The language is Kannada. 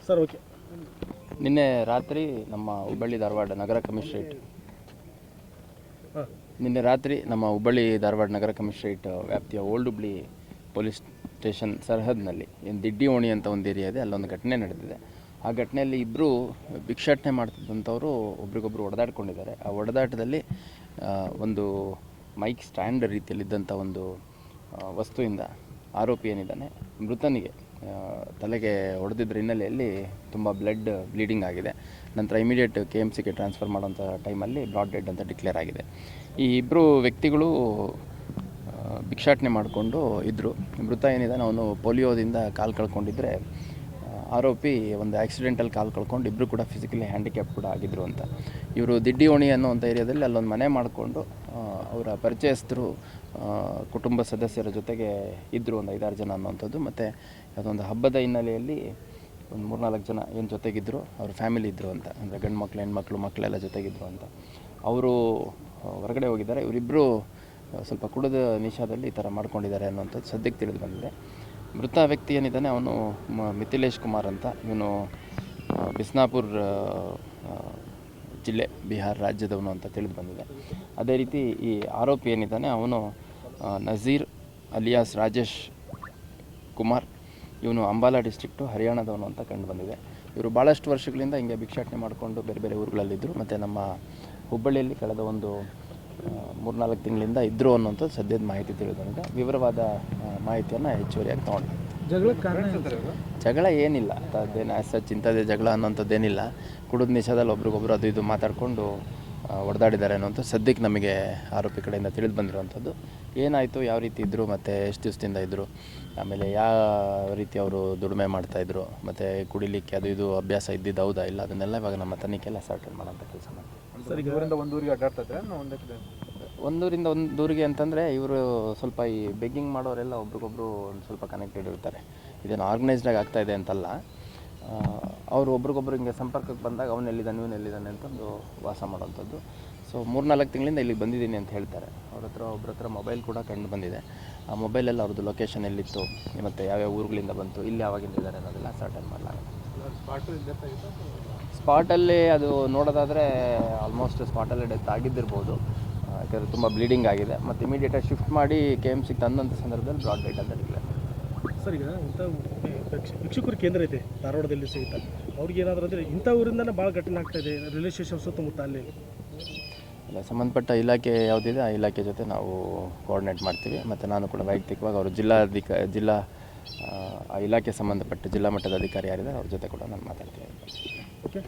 Sir okay. ನಿನ್ನೆ ರಾತ್ರಿ ನಮ್ಮ ಹುಬ್ಬಳ್ಳಿ ಧಾರವಾಡ ನಗರ ಕಮಿಷನರೇಟ್ ವ್ಯಾಪ್ತಿಯ ಓಲ್ಡ್ ಹುಬ್ಳಿ ಪೊಲೀಸ್ ಸ್ಟೇಷನ್ ಸರ್ಹದ್ನಲ್ಲಿ ಏನು ದಿಡ್ಡಿ ಓಣಿ ಅಂತ ಒಂದು ಏರಿಯಾ ಇದೆ, ಅಲ್ಲೊಂದು ಘಟನೆ ನಡೆದಿದೆ. ಆ ಘಟನೆಯಲ್ಲಿ ಇಬ್ಬರು ಭಿಕ್ಷಾಟನೆ ಮಾಡ್ತಿದ್ದಂಥವರು ಒಬ್ರಿಗೊಬ್ಬರು ಹೊಡೆದಾಡ್ಕೊಂಡಿದ್ದಾರೆ. ಆ ಹೊಡೆದಾಟದಲ್ಲಿ ಒಂದು ಮೈಕ್ ಸ್ಟ್ಯಾಂಡ್ ರೀತಿಯಲ್ಲಿದ್ದಂಥ ಒಂದು ವಸ್ತುವಿಂದ ಆರೋಪಿ ಏನಿದ್ದಾನೆ ಮೃತನಿಗೆ ತಲೆಗೆ ಹೊಡೆದಿದ್ದ ಹಿನ್ನೆಲೆಯಲ್ಲಿ ತುಂಬ ಬ್ಲೀಡಿಂಗ್ ಆಗಿದೆ. ನಂತರ ಇಮಿಡಿಯೇಟ್ KMCಗೆ ಟ್ರಾನ್ಸ್ಫರ್ ಮಾಡೋಂಥ ಟೈಮಲ್ಲಿ ಬ್ರಾಡ್ ಡೆಡ್ ಅಂತ ಡಿಕ್ಲೇರ್ ಆಗಿದೆ. ಈ ಇಬ್ಬರು ವ್ಯಕ್ತಿಗಳು ಭಿಕ್ಷಾಟನೆ ಮಾಡಿಕೊಂಡು ಇದ್ದರು. ಮೃತ ಏನಿದ್ದಾನೆ ಅವನು ಪೋಲಿಯೋದಿಂದ ಕಾಲು ಕಳ್ಕೊಂಡಿದ್ದರೆ ಆರೋಪಿ ಒಂದು ಆಕ್ಸಿಡೆಂಟಲ್ಲಿ ಕಾಲು ಕಳ್ಕೊಂಡು ಇಬ್ಬರು ಕೂಡ ಫಿಸಿಕಲಿ ಹ್ಯಾಂಡಿಕ್ಯಾಪ್ ಕೂಡ ಆಗಿದ್ದರು ಅಂತ. ಇವರು ದಿಡ್ಡಿ ಓಣಿ ಅನ್ನೋವಂಥ ಏರಿಯಾದಲ್ಲಿ ಅಲ್ಲೊಂದು ಮನೆ ಮಾಡಿಕೊಂಡು ಅವರ ಪರಿಚಯಸ್ಥರು ಕುಟುಂಬ ಸದಸ್ಯರ ಜೊತೆಗೆ ಇದ್ದರು, ಒಂದು 5-6 ಜನ ಅನ್ನೋವಂಥದ್ದು. ಮತ್ತು ಅದೊಂದು ಹಬ್ಬದ ಹಿನ್ನೆಲೆಯಲ್ಲಿ ಒಂದು 3-4 ಜನ ಏನು ಜೊತೆಗಿದ್ದರು, ಅವ್ರ ಫ್ಯಾಮಿಲಿ ಇದ್ದರು ಅಂತ, ಅಂದರೆ ಗಂಡು ಮಕ್ಕಳು ಹೆಣ್ಮಕ್ಳು ಮಕ್ಕಳೆಲ್ಲ ಜೊತೆಗಿದ್ದರು ಅಂತ. ಅವರು ಹೊರಗಡೆ ಹೋಗಿದ್ದಾರೆ. ಇವರಿಬ್ಬರು ಸ್ವಲ್ಪ ಕುಡಿದ ನಿಶಾದಲ್ಲಿ ಈ ಥರ ಮಾಡ್ಕೊಂಡಿದ್ದಾರೆ ಅನ್ನೋಂಥದ್ದು ಸದ್ಯಕ್ಕೆ ತಿಳಿದು ಬಂದಿದೆ. ಮೃತ ವ್ಯಕ್ತಿ ಏನಿದ್ದಾನೆ ಅವನು ಮಿಥಿಲೇಶ್ ಕುಮಾರ್ ಅಂತ. ಇವನು ಬಿಸ್ನಾಪುರ್ ಜಿಲ್ಲೆ ಬಿಹಾರ ರಾಜ್ಯದವನು ಅಂತ ತಿಳಿದು ಬಂದಿದೆ. ಅದೇ ರೀತಿ ಈ ಆರೋಪಿ ಏನಿದ್ದಾನೆ ಅವನು ನಜೀರ್ ಅಲಿಯಾಸ್ ರಾಜೇಶ್ ಕುಮಾರ್, ಇವನು ಅಂಬಾಲಾ ಡಿಸ್ಟ್ರಿಕ್ಟು ಹರಿಯಾಣದವನು ಅಂತ ಕಂಡು ಬಂದಿದೆ. ಇವರು ಭಾಳಷ್ಟು ವರ್ಷಗಳಿಂದ ಹಿಂಗೆ ಭಿಕ್ಷಾಟನೆ ಮಾಡಿಕೊಂಡು ಬೇರೆ ಬೇರೆ ಊರುಗಳಲ್ಲಿದ್ದರು. ಮತ್ತು ನಮ್ಮ ಹುಬ್ಬಳ್ಳಿಯಲ್ಲಿ ಕಳೆದ ಒಂದು 3-4 ತಿಂಗಳಿಂದ ಇದ್ದರು ಅನ್ನೋಂಥದ್ದು ಸದ್ಯದ ಮಾಹಿತಿ ತಿಳಿದು ಬಂದಿದೆ. ವಿವರವಾದ ಮಾಹಿತಿಯನ್ನು ಹೆಚ್ಚುವರಿಯಾಗಿ ತೊಗೊಂಡು ಜಗಳ ಏನಿಲ್ಲ, ಅದೇನು ಸಚ್ ಇಂಥದ್ದೇ ಜಗಳ ಅನ್ನೋಂಥದ್ದೇನಿಲ್ಲ. ಕುಡಿದ ನಿಶಾದಲ್ಲಿ ಒಬ್ರಿಗೊಬ್ರು ಅದು ಇದು ಮಾತಾಡಿಕೊಂಡು ಹೊಡೆದಾಡಿದ್ದಾರೆ ಅನ್ನೋಂಥ ಸದ್ಯಕ್ಕೆ ನಮಗೆ ಆರೋಪಿ ಕಡೆಯಿಂದ ತಿಳಿದು ಬಂದಿರುವಂಥದ್ದು. ಏನಾಯಿತು, ಯಾವ ರೀತಿ ಇದ್ದರು, ಮತ್ತು ಎಷ್ಟು ದಿವಸದಿಂದ ಇದ್ದರು, ಆಮೇಲೆ ಯಾವ ರೀತಿ ಅವರು ದುಡಿಮೆ ಮಾಡ್ತಾಯಿದ್ರು, ಮತ್ತು ಕುಡಿಲಿಕ್ಕೆ ಅದು ಇದು ಅಭ್ಯಾಸ ಇದ್ದಿದ್ದು ಹೌದಾ ಇಲ್ಲ, ಅದನ್ನೆಲ್ಲ ಇವಾಗ ನಮ್ಮ ತನಿಖೆಲ್ಲ ಸಾರ್ಟ್ ಮಾಡೋಂಥ ಕೆಲಸ ಮಾಡ್ತೀವಿ. ಒಂದೂರಿಂದ ಒಂದು ಊರಿಗೆ ಅಂತಂದರೆ ಇವರು ಸ್ವಲ್ಪ ಈ ಬೆಗ್ಗಿಂಗ್ ಮಾಡೋರೆಲ್ಲ ಒಬ್ರಿಗೊಬ್ರು ಒಂದು ಸ್ವಲ್ಪ ಕನೆಕ್ಟೆಡ್ ಇರ್ತಾರೆ. ಇದೇನು ಆರ್ಗನೈಸ್ಡಾಗಿ ಆಗ್ತಾಯಿದೆ ಅಂತಲ್ಲ. ಅವರು ಒಬ್ರಿಗೊಬ್ರು ಹಿಂಗೆ ಸಂಪರ್ಕಕ್ಕೆ ಬಂದಾಗ ಅವನು ಎಲ್ಲಿದ್ದಾನೆ ಇವನು ಎಲ್ಲಿದ್ದಾನೆ ಅಂತಂದು ವಾಸ ಮಾಡೋವಂಥದ್ದು. ಸೊ 3-4 ತಿಂಗಳಿಂದ ಇಲ್ಲಿಗೆ ಬಂದಿದ್ದೀನಿ ಅಂತ ಹೇಳ್ತಾರೆ. ಒಬ್ಬರ ಹತ್ರ ಮೊಬೈಲ್ ಕೂಡ ಕಂಡು ಬಂದಿದೆ. ಆ ಮೊಬೈಲಲ್ಲಿ ಅವ್ರದ್ದು ಲೊಕೇಶನ್ ಎಲ್ಲಿತ್ತು ಮತ್ತು ಯಾವ್ಯಾವ ಊರುಗಳಿಂದ ಬಂತು, ಇಲ್ಲಿ ಯಾವಾಗಿಂದ ಇದ್ದಾರೆ ಅನ್ನೋದೆಲ್ಲ ಸರ್ಟನ್ ಮಾಡಲಾಗುತ್ತೆ. ಸ್ಪಾಟಲ್ಲಿ ಅದು ನೋಡೋದಾದರೆ ಆಲ್ಮೋಸ್ಟ್ ಸ್ಪಾಟಲ್ಲೇ ಡೆತ್ ಆಗಿದ್ದಿರ್ಬೋದು, ಯಾಕಂದರೆ ತುಂಬ ಬ್ಲೀಡಿಂಗ್ ಆಗಿದೆ. ಮತ್ತು ಇಮಿಡಿಯೇಟಾಗಿ ಶಿಫ್ಟ್ ಮಾಡಿ KMCಗೆ ತಂದಂಥ ಸಂದರ್ಭದಲ್ಲಿ ಬ್ರಾಡ್ ಡೆಡ್ ಅಂತ ಡಿಕ್ಲೇರ್. ಸರ್, ಈಗ ಇಂಥ ಭಿಕ್ಷುಕರ ಕೇಂದ್ರ ಐತೆ ಧಾರವಾಡದಲ್ಲಿ ಸಹಿತ, ಅವ್ರಿಗೆ ಏನಾದರೂ ಅಂದರೆ ಇಂಥ ಊರಿಂದನೇ ಭಾಳ ಘಟನೆ ಆಗ್ತಾಯಿದೆ ರೈಲ್ವೆ ಸ್ಟೇಷನ್ ಸುತ್ತಮುತ್ತ. ಅಲ್ಲಿ ಅಲ್ಲ, ಸಂಬಂಧಪಟ್ಟ ಇಲಾಖೆ ಯಾವುದಿದೆ ಆ ಇಲಾಖೆ ಜೊತೆ ನಾವು ಕೋಆರ್ಡಿನೇಟ್ ಮಾಡ್ತೀವಿ. ಮತ್ತು ನಾನು ಕೂಡ ವೈಯಕ್ತಿಕವಾಗಿ ಅವರು ಜಿಲ್ಲಾ ಆ ಇಲಾಖೆ ಸಂಬಂಧಪಟ್ಟ ಜಿಲ್ಲಾ ಮಟ್ಟದ ಅಧಿಕಾರಿ ಯಾರಿದ್ದಾರೆ ಅವ್ರ ಜೊತೆ ಕೂಡ ನಾನು ಮಾತಾಡ್ತೀನಿ. ಓಕೆ.